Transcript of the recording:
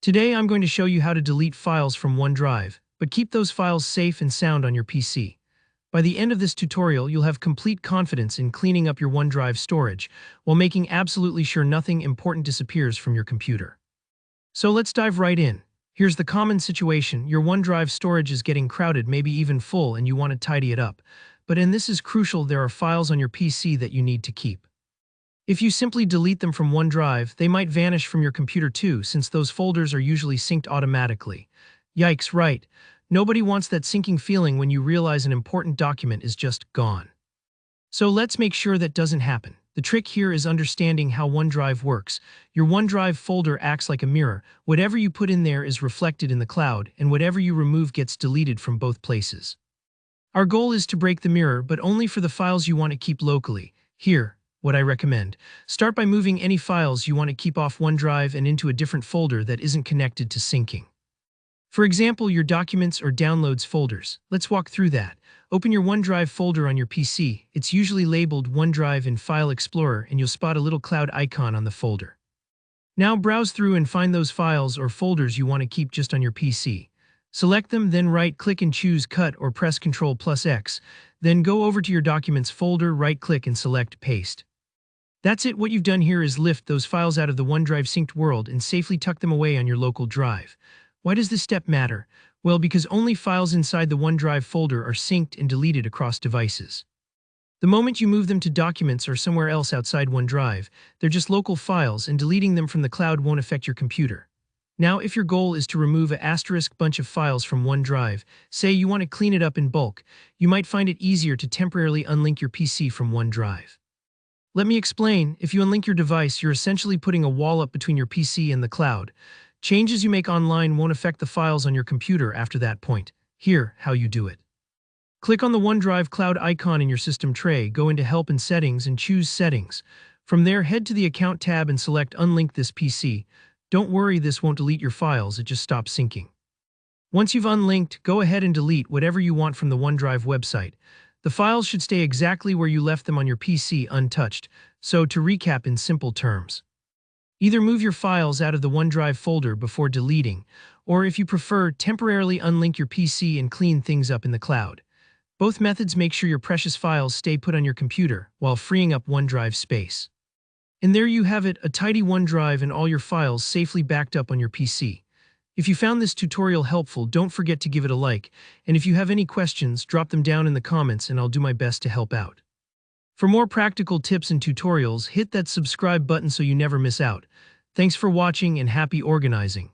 Today I'm going to show you how to delete files from OneDrive, but keep those files safe and sound on your PC. By the end of this tutorial, you'll have complete confidence in cleaning up your OneDrive storage, while making absolutely sure nothing important disappears from your computer. So let's dive right in. Here's the common situation: your OneDrive storage is getting crowded, maybe even full, and you want to tidy it up. And this is crucial, there are files on your PC that you need to keep. If you simply delete them from OneDrive, they might vanish from your computer too, since those folders are usually synced automatically. Yikes, right? Nobody wants that sinking feeling when you realize an important document is just gone. So let's make sure that doesn't happen. The trick here is understanding how OneDrive works. Your OneDrive folder acts like a mirror. Whatever you put in there is reflected in the cloud, and whatever you remove gets deleted from both places. Our goal is to break the mirror, but only for the files you want to keep locally. Here, what I recommend: start by moving any files you want to keep off OneDrive and into a different folder that isn't connected to syncing. For example, your documents or downloads folders. Let's walk through that. Open your OneDrive folder on your PC. It's usually labeled OneDrive in File Explorer, and you'll spot a little cloud icon on the folder. Now browse through and find those files or folders you want to keep just on your PC. Select them, then right-click and choose Cut, or press Ctrl+X. Then go over to your Documents folder, right-click and select Paste. That's it. What you've done here is lift those files out of the OneDrive synced world and safely tuck them away on your local drive. Why does this step matter? Well, because only files inside the OneDrive folder are synced and deleted across devices. The moment you move them to Documents or somewhere else outside OneDrive, they're just local files, and deleting them from the cloud won't affect your computer. Now, if your goal is to remove an asterisk bunch of files from OneDrive, say you want to clean it up in bulk, you might find it easier to temporarily unlink your PC from OneDrive. Let me explain. If you unlink your device, you're essentially putting a wall up between your PC and the cloud. Changes you make online won't affect the files on your computer after that point. Here, how you do it. Click on the OneDrive cloud icon in your system tray, go into Help and Settings and choose Settings. From there, head to the Account tab and select Unlink this PC. Don't worry, this won't delete your files, it just stops syncing. Once you've unlinked, go ahead and delete whatever you want from the OneDrive website. The files should stay exactly where you left them on your PC, untouched. So, to recap in simple terms: either move your files out of the OneDrive folder before deleting, or if you prefer, temporarily unlink your PC and clean things up in the cloud. Both methods make sure your precious files stay put on your computer while freeing up OneDrive space. And there you have it, a tidy OneDrive and all your files safely backed up on your PC. If you found this tutorial helpful, don't forget to give it a like, and if you have any questions, drop them down in the comments and I'll do my best to help out. For more practical tips and tutorials, hit that subscribe button so you never miss out. Thanks for watching and happy organizing.